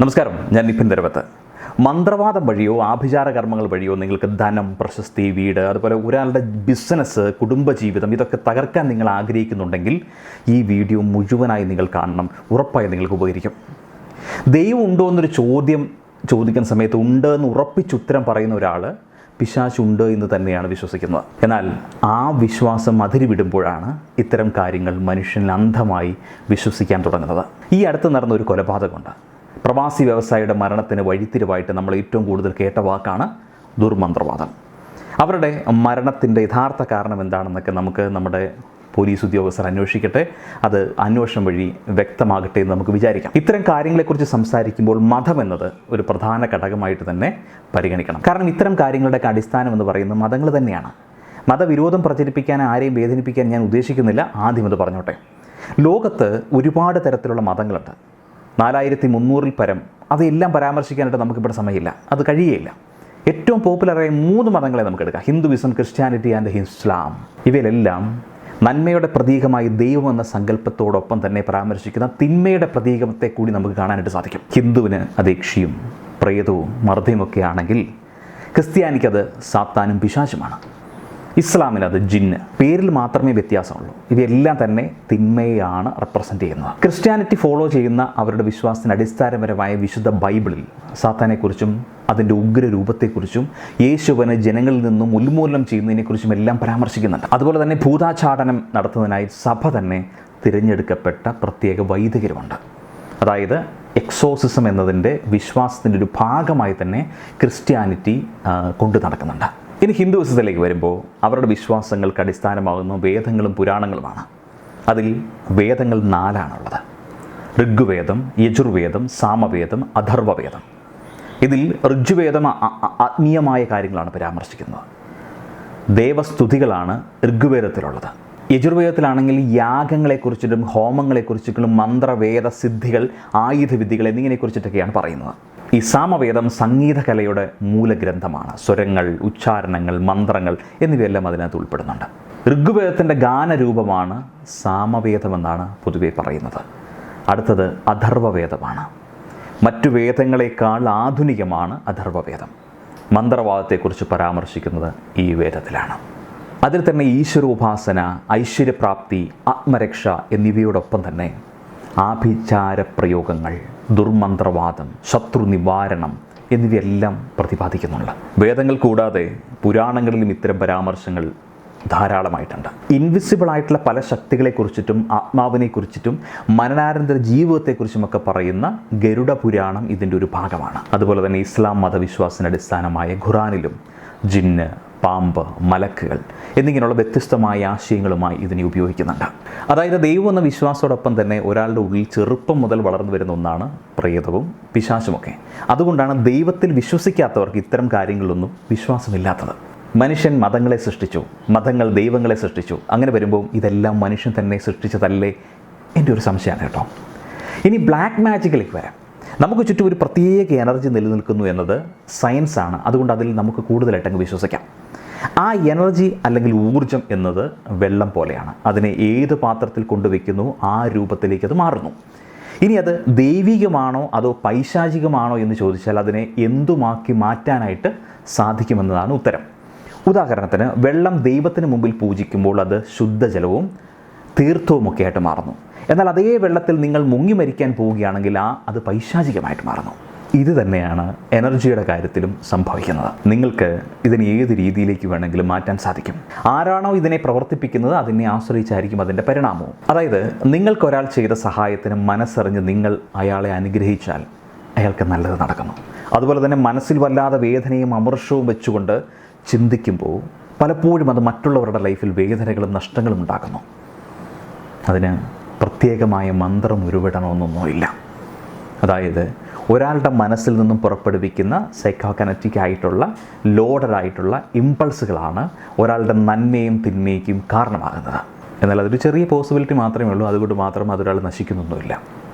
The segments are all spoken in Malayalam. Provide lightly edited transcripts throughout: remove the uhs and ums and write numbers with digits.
നമസ്കാരം, ഞാൻ നിപിൻ തരവത്ത്. മന്ത്രവാദം വഴിയോ ആഭിചാര കർമ്മങ്ങൾ വഴിയോ നിങ്ങൾക്ക് ധനം, പ്രശസ്തി, വീട്, അതുപോലെ ഒരാളുടെ ബിസിനസ്, കുടുംബജീവിതം ഇതൊക്കെ തകർക്കാൻ നിങ്ങൾ ആഗ്രഹിക്കുന്നുണ്ടെങ്കിൽ ഈ വീഡിയോ മുഴുവനായി നിങ്ങൾ കാണണം. ഉറപ്പായി നിങ്ങൾക്ക് ഉപകരിക്കും. ദൈവം ഉണ്ടോ എന്നൊരു ചോദ്യം ചോദിക്കുന്ന സമയത്ത് ഉണ്ട് എന്ന് ഉറപ്പിച്ചുത്തരം പറയുന്ന ഒരാൾ പിശാചുണ്ട് എന്ന് തന്നെയാണ് വിശ്വസിക്കുന്നത്. എന്നാൽ ആ വിശ്വാസം അതിരുവിടുമ്പോഴാണ് ഇത്തരം കാര്യങ്ങൾ മനുഷ്യനിൽ അന്ധമായി വിശ്വസിക്കാൻ തുടങ്ങുന്നത്. ഈ അടുത്ത് നടന്ന ഒരു കൊലപാതകമുണ്ട്. പ്രവാസി വ്യവസായിയുടെ മരണത്തിന് വഴിത്തിരിവായിട്ട് നമ്മൾ ഏറ്റവും കൂടുതൽ കേട്ട വാക്കാണ് ദുർമന്ത്രവാദം. അവരുടെ മരണത്തിൻ്റെ യഥാർത്ഥ കാരണം എന്താണെന്നൊക്കെ നമുക്ക് നമ്മുടെ പോലീസ് ഉദ്യോഗസ്ഥർ അന്വേഷിക്കട്ടെ, അത് അന്വേഷണം വഴി വ്യക്തമാകട്ടെ എന്ന് നമുക്ക് വിചാരിക്കാം. ഇത്തരം കാര്യങ്ങളെക്കുറിച്ച് സംസാരിക്കുമ്പോൾ മതം എന്നത് ഒരു പ്രധാന ഘടകമായിട്ട് തന്നെ പരിഗണിക്കണം. കാരണം ഇത്തരം കാര്യങ്ങളുടെയൊക്കെ അടിസ്ഥാനം എന്ന് പറയുന്നത് മതങ്ങൾ തന്നെയാണ്. മതവിരോധം പ്രചരിപ്പിക്കാൻ, ആരെയും വേദനിപ്പിക്കാൻ ഞാൻ ഉദ്ദേശിക്കുന്നില്ല. ആദ്യം അത് പറഞ്ഞോട്ടെ. ലോകത്ത് ഒരുപാട് തരത്തിലുള്ള മതങ്ങളുണ്ട്. 4300-ൽ പരം. അതെല്ലാം പരാമർശിക്കാനായിട്ട് നമുക്കിവിടെ സമയമില്ല, അത് കഴിയുകയില്ല. ഏറ്റവും പോപ്പുലറായ 3 മതങ്ങളെ നമുക്കെടുക്കാം: ഹിന്ദുവിസം, ക്രിസ്ത്യാനിറ്റി ആൻഡ് ഇസ്ലാം. ഇവയിലെല്ലാം നന്മയുടെ പ്രതീകമായി ദൈവം എന്ന സങ്കല്പത്തോടൊപ്പം തന്നെ പരാമർശിക്കുന്ന തിന്മയുടെ പ്രതീകത്തെ കൂടി നമുക്ക് കാണാനായിട്ട് സാധിക്കും. ഹിന്ദുവിന് അത് യക്ഷിയും പ്രേതവും മർദ്ദയുമൊക്കെ ആണെങ്കിൽ ക്രിസ്ത്യാനിക്കത് സാത്താനും പിശാചുമാണ്. ഇസ്ലാമിന് അത് ജിന്ന്. പേരിൽ മാത്രമേ വ്യത്യാസമുള്ളൂ. ഇവയെല്ലാം തന്നെ തിന്മയാണ് റെപ്രസെൻ്റ് ചെയ്യുന്നത്. ക്രിസ്ത്യാനിറ്റി ഫോളോ ചെയ്യുന്ന അവരുടെ വിശ്വാസത്തിന് അടിസ്ഥാനപരമായ വിശുദ്ധ ബൈബിളിൽ സാത്താനെക്കുറിച്ചും അതിൻ്റെ ഉഗ്രരൂപത്തെക്കുറിച്ചും യേശുവിനെ ജനങ്ങളിൽ നിന്നും ഉന്മൂലനം ചെയ്യുന്നതിനെക്കുറിച്ചും എല്ലാം പരാമർശിക്കുന്നുണ്ട്. അതുപോലെ തന്നെ ഭൂതാചാടനം നടത്തുന്നതിനായി സഭ തന്നെ തിരഞ്ഞെടുക്കപ്പെട്ട പ്രത്യേക വൈദികരുമുണ്ട്. അതായത് എക്സോസിസം എന്നതിൻ്റെ വിശ്വാസത്തിൻ്റെ ഒരു ഭാഗമായി തന്നെ ക്രിസ്ത്യാനിറ്റി കൊണ്ടു നടക്കുന്നുണ്ട്. ഇനി ഹിന്ദുവിസത്തിലേക്ക് വരുമ്പോൾ അവരുടെ വിശ്വാസങ്ങൾക്ക് അടിസ്ഥാനമാകുന്ന വേദങ്ങളും പുരാണങ്ങളുമാണ്. അതിൽ വേദങ്ങൾ 4ആണുള്ളത്: ഋഗ്വേദം, യജുർവേദം, സാമവേദം, അഥർവവേദം. ഇതിൽ ഋഗ്വേദം ആത്മീയമായ കാര്യങ്ങളാണ് പരാമർശിക്കുന്നത്. ദേവസ്തുതികളാണ് ഋഗ്വേദത്തിലുള്ളത്. യജുർവേദത്തിലാണെങ്കിൽ യാഗങ്ങളെക്കുറിച്ചിട്ടും ഹോമങ്ങളെക്കുറിച്ചിട്ടും മന്ത്രവേദ സിദ്ധികൾ, ആയുധവിദ്യകൾ എന്നിങ്ങനെക്കുറിച്ചിട്ടൊക്കെയാണ് പറയുന്നത്. ഈ സാമവേദം സംഗീതകലയുടെ മൂലഗ്രന്ഥമാണ്. സ്വരങ്ങൾ, ഉച്ചാരണങ്ങൾ, മന്ത്രങ്ങൾ എന്നിവയെല്ലാം അതിനകത്ത് ഉൾപ്പെടുന്നുണ്ട്. ഋഗ്വേദത്തിൻ്റെ ഗാനരൂപമാണ് സാമവേദമെന്നാണ് പൊതുവെ പറയുന്നത്. അടുത്തത് അഥർവവേദമാണ്. മറ്റു വേദങ്ങളെക്കാൾ ആധുനികമാണ് അഥർവവേദം. മന്ത്രവാദത്തെക്കുറിച്ച് പരാമർശിക്കുന്നത് ഈ വേദത്തിലാണ്. അതിൽ തന്നെ ഈശ്വരോപാസന, ഐശ്വര്യപ്രാപ്തി, ആത്മരക്ഷ എന്നിവയോടൊപ്പം തന്നെ ആഭിചാരപ്രയോഗങ്ങൾ, ദുർമന്ത്രവാദം, ശത്രു നിവാരണം എന്നിവയെല്ലാം പ്രതിപാദിക്കുന്നുണ്ട്. വേദങ്ങൾ കൂടാതെ പുരാണങ്ങളിലും ഇത്തരം പരാമർശങ്ങൾ ധാരാളമായിട്ടുണ്ട്. ഇൻവിസിബിളായിട്ടുള്ള പല ശക്തികളെക്കുറിച്ചിട്ടും ആത്മാവിനെക്കുറിച്ചിട്ടും മരണാനന്തര ജീവിതത്തെക്കുറിച്ചുമൊക്കെ പറയുന്ന ഗരുഡ പുരാണം ഇതിൻ്റെ ഒരു ഭാഗമാണ്. അതുപോലെ തന്നെ ഇസ്ലാം മതവിശ്വാസത്തിന് അടിസ്ഥാനമായ ഖുറാനിലും ജിന്ന്, പാമ്പ്, മലക്കുകൾ എന്നിങ്ങനെയുള്ള വ്യത്യസ്തമായ ആശയങ്ങളുമായി ഇതിനെ ഉപയോഗിക്കുന്നുണ്ട്. അതായത് ദൈവം എന്ന വിശ്വാസത്തോടൊപ്പം തന്നെ ഒരാളുടെ ഉള്ളിൽ ചെറുപ്പം മുതൽ വളർന്നു വരുന്ന ഒന്നാണ് പ്രേതവും പിശാചുമൊക്കെ. അതുകൊണ്ടാണ് ദൈവത്തിൽ വിശ്വസിക്കാത്തവർക്ക് ഇത്തരം കാര്യങ്ങളിലൊന്നും വിശ്വാസമില്ലാത്തത്. മനുഷ്യൻ മതങ്ങളെ സൃഷ്ടിച്ചു, മതങ്ങൾ ദൈവങ്ങളെ സൃഷ്ടിച്ചു. അങ്ങനെ വരുമ്പോൾ ഇതെല്ലാം മനുഷ്യൻ തന്നെ സൃഷ്ടിച്ചതല്ലേ? എൻ്റെ ഒരു സംശയമാണ് കേട്ടോ. ഇനി ബ്ലാക്ക് മാജിക്കിലേക്ക് വരാം. നമുക്ക് ചുറ്റും ഒരു പ്രത്യേക എനർജി നിലനിൽക്കുന്നു എന്നത് സയൻസാണ്. അതുകൊണ്ട് അതിൽ നമുക്ക് കൂടുതലായിട്ടങ്ങ് വിശ്വസിക്കാം. ആ എനർജി അല്ലെങ്കിൽ ഊർജം എന്നത് വെള്ളം പോലെയാണ്. അതിനെ ഏത് പാത്രത്തിൽ കൊണ്ടുവയ്ക്കുന്നു ആ രൂപത്തിലേക്ക് അത് മാറുന്നു. ഇനി അത് ദൈവികമാണോ അതോ പൈശാചികമാണോ എന്ന് ചോദിച്ചാൽ അതിനെ എന്തുമാക്കി മാറ്റാനായിട്ട് സാധിക്കുമെന്നതാണ് ഉത്തരം. ഉദാഹരണത്തിന്, വെള്ളം ദൈവത്തിന് മുമ്പിൽ പൂജിക്കുമ്പോൾ അത് ശുദ്ധജലവും തീർത്ഥവുമൊക്കെ ആയിട്ട് മാറുന്നു. എന്നാൽ അതേ വെള്ളത്തിൽ നിങ്ങൾ മുങ്ങി മരിക്കാൻ പോവുകയാണെങ്കിൽ അത് പൈശാചികമായിട്ട് മാറുന്നു. ഇത് തന്നെയാണ് എനർജിയുടെ കാര്യത്തിലും സംഭവിക്കുന്നത്. നിങ്ങൾക്ക് ഇതിനെ ഏത് രീതിയിലേക്ക് വേണമെങ്കിലും മാറ്റാൻ സാധിക്കും. ആരാണോ ഇതിനെ പ്രവർത്തിപ്പിക്കുന്നത് അതിനെ ആശ്രയിച്ചായിരിക്കും അതിൻ്റെ പരിണാമവും. അതായത് നിങ്ങൾക്കൊരാൾ ചെയ്ത സഹായത്തിന് മനസ്സറിഞ്ഞ് നിങ്ങൾ അയാളെ അനുഗ്രഹിച്ചാൽ അയാൾക്ക് നല്ലത് നടക്കുന്നു. അതുപോലെ തന്നെ മനസ്സിൽ വല്ലാതെ വേദനയും അമർഷവും വെച്ചുകൊണ്ട് ചിന്തിക്കുമ്പോൾ പലപ്പോഴും അത് മറ്റുള്ളവരുടെ ലൈഫിൽ വേദനകളും നഷ്ടങ്ങളും ഉണ്ടാക്കുന്നു. അതിന് പ്രത്യേകമായ മന്ത്രം ഉരുവിടണമെന്നൊന്നുമില്ല. അതായത് ഒരാളുടെ മനസ്സിൽ നിന്നും പുറപ്പെടുവിക്കുന്ന സൈക്കോകനറ്റിക് ആയിട്ടുള്ള ലോഡഡായിട്ടുള്ള ഇമ്പൾസുകളാണ് ഒരാളുടെ നന്മയും തിന്മയ്ക്കും കാരണമാകുന്നത്. എന്നാൽ അതൊരു ചെറിയ പോസിബിലിറ്റി മാത്രമേ ഉള്ളൂ. അതുകൊണ്ട് മാത്രം അതൊരാൾ നശിക്കുന്നൊന്നുമില്ല.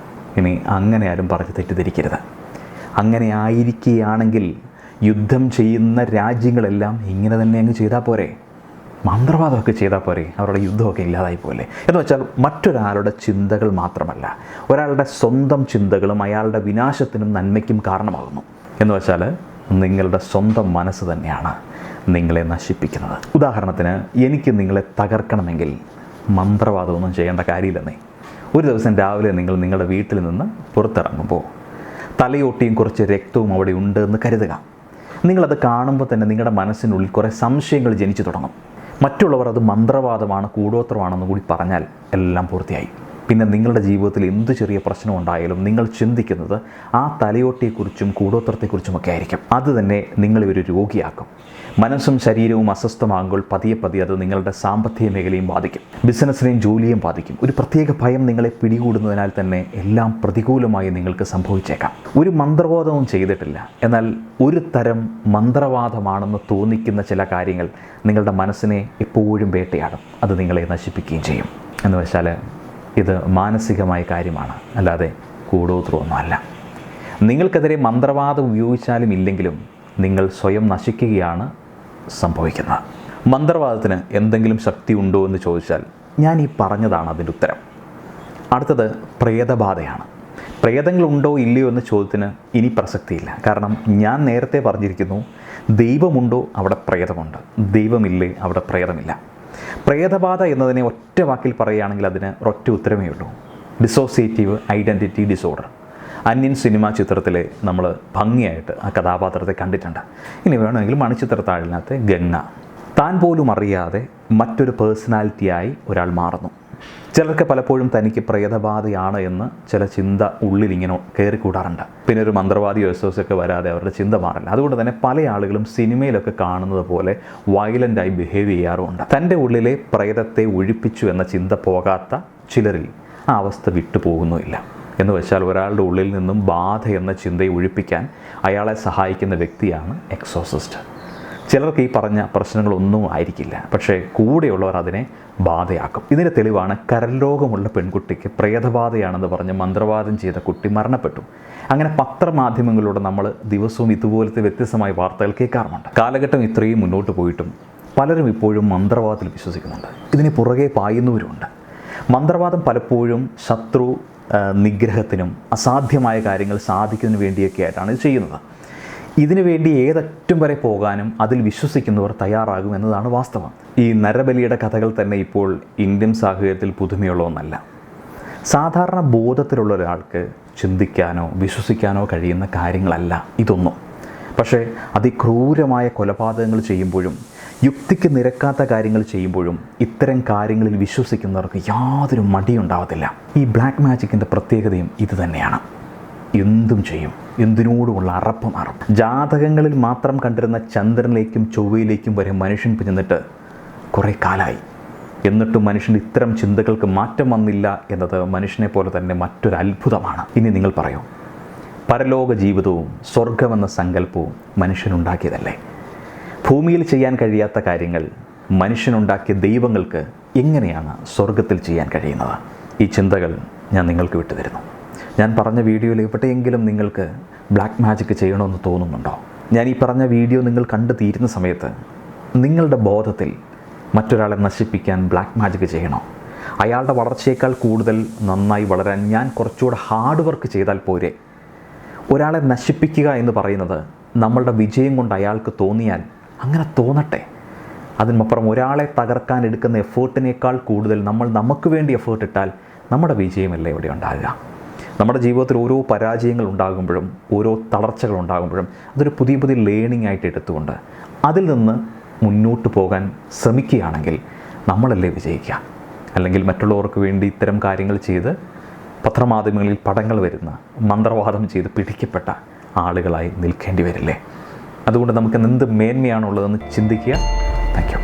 ഇനി അങ്ങനെ ആരും പറഞ്ഞ് തെറ്റിദ്ധരിക്കരുത്. അങ്ങനെ ആയിരിക്കുകയാണെങ്കിൽ യുദ്ധം ചെയ്യുന്ന രാജ്യങ്ങളെല്ലാം ഇങ്ങനെ തന്നെ അങ്ങ് ചെയ്താൽ പോരെ? മന്ത്രവാദമൊക്കെ ചെയ്താൽ പോരെ, അവരുടെ യുദ്ധമൊക്കെ ഇല്ലാതായി പോലെ എന്ന് വെച്ചാൽ മറ്റൊരാളുടെ ചിന്തകൾ മാത്രമല്ല, ഒരാളുടെ സ്വന്തം ചിന്തകളും അയാളുടെ വിനാശത്തിനും നന്മയ്ക്കും കാരണമാകുന്നു. എന്ന് വെച്ചാൽ നിങ്ങളുടെ സ്വന്തം മനസ്സ് തന്നെയാണ് നിങ്ങളെ നശിപ്പിക്കുന്നത്. ഉദാഹരണത്തിന്, എനിക്ക് നിങ്ങളെ തകർക്കണമെങ്കിൽ മന്ത്രവാദമൊന്നും ചെയ്യേണ്ട കാര്യമില്ലെന്നേ. ഒരു ദിവസം രാവിലെ നിങ്ങൾ നിങ്ങളുടെ വീട്ടിൽ നിന്ന് പുറത്തിറങ്ങുമ്പോൾ തലയോട്ടിയും കുറച്ച് രക്തവും അവിടെ ഉണ്ട് എന്ന് കരുതുക. നിങ്ങളത് കാണുമ്പോൾ തന്നെ നിങ്ങളുടെ മനസ്സിനുള്ളിൽ കുറേ സംശയങ്ങൾ ജനിച്ചു തുടങ്ങും. മറ്റുള്ളവർ അത് മന്ത്രവാദമാണ്, കൂടോത്രമാണെന്ന് കൂടി പറഞ്ഞാൽ എല്ലാം പൂർത്തിയായി. പിന്നെ നിങ്ങളുടെ ജീവിതത്തിൽ എന്ത് ചെറിയ പ്രശ്നം ഉണ്ടായാലും നിങ്ങൾ ചിന്തിക്കുന്നത് ആ തലയോട്ടിയെക്കുറിച്ചും കൂടോത്രത്തെക്കുറിച്ചുമൊക്കെ ആയിരിക്കും. അത് തന്നെ നിങ്ങളെ ഒരു രോഗിയാക്കും. മനസ്സും ശരീരവും അസ്വസ്ഥമാകുമ്പോൾ പതിയെ പതിയെ അത് നിങ്ങളുടെ സാമ്പത്തിക മേഖലയും ബാധിക്കും, ബിസിനസ്സിനെയും ജോലിയും ബാധിക്കും. ഒരു പ്രത്യേക ഭയം നിങ്ങളെ പിടികൂടുന്നതിനാൽ തന്നെ എല്ലാം പ്രതികൂലമായി നിങ്ങൾക്ക് സംഭവിച്ചേക്കാം. ഒരു മന്ത്രവാദവും ചെയ്തിട്ടില്ല, എന്നാൽ ഒരു തരം മന്ത്രവാദമാണെന്ന് തോന്നിക്കുന്ന ചില കാര്യങ്ങൾ നിങ്ങളുടെ മനസ്സിനെ എപ്പോഴും വേട്ടയാടും. അത് നിങ്ങളെ നശിപ്പിക്കുകയും ചെയ്യും. എന്ന് വെച്ചാൽ ഇത് മാനസികമായ കാര്യമാണ്, അല്ലാതെ കൂടോത്രമൊന്നുമല്ല. നിങ്ങൾക്കെതിരെ മന്ത്രവാദം ഉപയോഗിച്ചാലും ഇല്ലെങ്കിലും നിങ്ങൾ സ്വയം നശിക്കുകയാണ് സംഭവിക്കുന്നത്. മന്ത്രവാദത്തിന് എന്തെങ്കിലും ശക്തി ഉണ്ടോ എന്ന് ചോദിച്ചാൽ ഞാൻ ഈ പറഞ്ഞതാണ് അതിൻ്റെ ഉത്തരം. അടുത്തത് പ്രേതബാധയാണ്. പ്രേതങ്ങളുണ്ടോ ഇല്ലയോ എന്ന ചോദ്യത്തിന് ഇനി പ്രസക്തിയില്ല. കാരണം ഞാൻ നേരത്തെ പറഞ്ഞിരിക്കുന്നു, ദൈവമുണ്ടോ അവിടെ പ്രേതമുണ്ട്, ദൈവമില്ലേ അവിടെ പ്രേതമില്ല. പ്രേതബാധ എന്നതിനെ ഒറ്റ വാക്കിൽ പറയുകയാണെങ്കിൽ അതിന് ഒറ്റ ഉത്തരമേ ഉള്ളൂ: ഡിസോസിയേറ്റീവ് ഐഡൻറ്റിറ്റി ഡിസോർഡർ. അന്യൻ സിനിമ ചിത്രത്തിൽ നമ്മൾ ഭംഗിയായിട്ട് ആ കഥാപാത്രത്തെ കണ്ടിട്ടുണ്ട്. ഇനി വേണമെങ്കിൽ മണിച്ചിത്രത്താഴിനകത്തെ ഗംഗ. താൻ പോലും അറിയാതെ മറ്റൊരു പേഴ്സണാലിറ്റിയായി ഒരാൾ മാറുന്നു. ചിലർക്ക് പലപ്പോഴും തനിക്ക് പ്രേതബാധയാണ് എന്ന് ചില ചിന്ത ഉള്ളിലിങ്ങനെ കയറിക്കൂടാറുണ്ട്. പിന്നെ ഒരു മന്ത്രവാദിയോ എസോസൊക്കെ വരാതെ അവരുടെ ചിന്ത മാറില്ല. അതുകൊണ്ട് തന്നെ പല ആളുകളും സിനിമയിലൊക്കെ കാണുന്നത് പോലെ വയലൻ്റായി ബിഹേവ് ചെയ്യാറുമുണ്ട്. തൻ്റെ ഉള്ളിലെ പ്രേതത്തെ ഒഴിപ്പിച്ചു എന്ന ചിന്ത പോകാത്ത ചിലരിൽ ആ അവസ്ഥ വിട്ടുപോകുന്നുമില്ല. എന്ന് വെച്ചാൽ ഒരാളുടെ ഉള്ളിൽ നിന്നും ബാധ എന്ന ചിന്തയെ ഒഴിപ്പിക്കാൻ അയാളെ സഹായിക്കുന്ന വ്യക്തിയാണ് എക്സോസിസ്റ്റ്. ചിലർക്ക് ഈ പറഞ്ഞ പ്രശ്നങ്ങളൊന്നും ആയിരിക്കില്ല, പക്ഷേ കൂടെയുള്ളവർ അതിനെ ബാധയാക്കും. ഇതിൻ്റെ തെളിവാണ് കരരോഗമുള്ള പെൺകുട്ടിക്ക് പ്രേതബാധയാണെന്ന് പറഞ്ഞ് മന്ത്രവാദം ചെയ്ത കുട്ടി മരണപ്പെട്ടു. അങ്ങനെ പത്രമാധ്യമങ്ങളിലൂടെ നമ്മൾ ദിവസവും ഇതുപോലത്തെ വ്യത്യസ്തമായ വാർത്തകൾ കേൾക്കാറുമുണ്ട്. കാലഘട്ടം ഇത്രയും മുന്നോട്ട് പോയിട്ടും പലരും ഇപ്പോഴും മന്ത്രവാദത്തിൽ വിശ്വസിക്കുന്നുണ്ട്. ഇതിന് പുറകെ പായുന്നവരുമുണ്ട്. മന്ത്രവാദം പലപ്പോഴും ശത്രു നിഗ്രഹത്തിനും അസാധ്യമായ കാര്യങ്ങൾ സാധിക്കുന്നതിന് വേണ്ടിയൊക്കെ ആയിട്ടാണ് ഇത് ചെയ്യുന്നത്. ഇതിനു വേണ്ടി ഏതറ്റം വരെ പോകാനും അതിൽ വിശ്വസിക്കുന്നവർ തയ്യാറാകും എന്നതാണ് വാസ്തവം. ഈ നരബലിയുടെ കഥകൾ തന്നെ ഇപ്പോൾ ഇന്ത്യൻ സാഹചര്യത്തിൽ പുതുമയുള്ള ഒന്നല്ല. സാധാരണ ബോധത്തിലുള്ള ഒരാൾക്ക് ചിന്തിക്കാനോ വിശ്വസിക്കാനോ കഴിയുന്ന കാര്യങ്ങളല്ല ഇതൊന്നും. പക്ഷേ അതിക്രൂരമായ കൊലപാതകങ്ങൾ ചെയ്യുമ്പോഴും യുക്തിക്ക് നിരക്കാത്ത കാര്യങ്ങൾ ചെയ്യുമ്പോഴും ഇത്തരം കാര്യങ്ങളിൽ വിശ്വസിക്കുന്നവർക്ക് യാതൊരു മടിയുണ്ടാവത്തില്ല. ഈ ബ്ലാക്ക് മാജിക്കിൻ്റെ പ്രത്യേകതയും ഇത് തന്നെയാണ്. എന്തും ചെയ്യും, എന്തിനോടുമുള്ള അറപ്പ് മാറും. ജാതകങ്ങളിൽ മാത്രം കണ്ടിരുന്ന ചന്ദ്രനിലേക്കും ചൊവ്വയിലേക്കും വരെ മനുഷ്യൻ പിന്നിട്ട് കുറേ കാലമായി. എന്നിട്ടും മനുഷ്യൻ ഇത്തരം ചിന്തകൾക്ക് മാറ്റം വന്നില്ല എന്നത് മനുഷ്യനെ പോലെ തന്നെ മറ്റൊരു അത്ഭുതമാണ്. ഇനി നിങ്ങൾ പറയൂ, പരലോക ജീവിതവും സ്വർഗമെന്ന സങ്കല്പവും മനുഷ്യനുണ്ടാക്കിയതല്ലേ? ഭൂമിയിൽ ചെയ്യാൻ കഴിയാത്ത കാര്യങ്ങൾ മനുഷ്യനുണ്ടാക്കിയ ദൈവങ്ങൾക്ക് എങ്ങനെയാണ് സ്വർഗത്തിൽ ചെയ്യാൻ കഴിയുന്നത്? ഈ ചിന്തകൾ ഞാൻ നിങ്ങൾക്ക് വിട്ടുതരുന്നു. ഞാൻ പറഞ്ഞ വീഡിയോയിൽ എവിടെയെങ്കിലും നിങ്ങൾക്ക് ബ്ലാക്ക് മാജിക് ചെയ്യണമെന്ന് തോന്നുന്നുണ്ടോ? ഞാൻ ഈ പറഞ്ഞ വീഡിയോ നിങ്ങൾ കണ്ടു തീരുന്ന സമയത്ത് നിങ്ങളുടെ ബോധത്തിൽ മറ്റൊരാളെ നശിപ്പിക്കാൻ ബ്ലാക്ക് മാജിക് ചെയ്യണോ? അയാളുടെ വളർച്ചയേക്കാൾ കൂടുതൽ നന്നായി വളരാൻ ഞാൻ കുറച്ചുകൂടെ ഹാർഡ് വർക്ക് ചെയ്താൽ പോരെ? ഒരാളെ നശിപ്പിക്കുക എന്ന് പറയുന്നത് നമ്മളുടെ വിജയം കൊണ്ട് അയാൾക്ക് തോന്നിയാൽ അങ്ങനെ തോന്നട്ടെ. അതിനപ്പുറം ഒരാളെ തകർക്കാൻ എടുക്കുന്ന എഫേർട്ടിനേക്കാൾ കൂടുതൽ നമ്മൾ നമുക്ക് വേണ്ടി എഫേർട്ട് ഇട്ടാൽ നമ്മുടെ വിജയമല്ലേ ഇവിടെ ഉണ്ടാകുക? നമ്മുടെ ജീവിതത്തിൽ ഓരോ പരാജയങ്ങൾ ഉണ്ടാകുമ്പോഴും ഓരോ തളർച്ചകൾ ഉണ്ടാകുമ്പോഴും അതൊരു പുതിയ പുതിയ ലേണിംഗ് ആയിട്ട് എടുത്തുകൊണ്ട് അതിൽ നിന്ന് മുന്നോട്ട് പോകാൻ ശ്രമിക്കുകയാണെങ്കിൽ നമ്മളല്ലേ വിജയിക്കുക? അല്ലെങ്കിൽ മറ്റുള്ളവർക്ക് വേണ്ടി ഇത്തരം കാര്യങ്ങൾ ചെയ്ത് പത്രമാധ്യമങ്ങളിൽ പടങ്ങൾ വരുന്ന മന്ത്രവാദം ചെയ്ത് പിടിക്കപ്പെട്ട ആളുകളായി നിൽക്കേണ്ടി വരില്ലേ? അതുകൊണ്ട് നമുക്ക് എന്ത് മേന്മയാണുള്ളതെന്ന് ചിന്തിക്കുക. Thank you.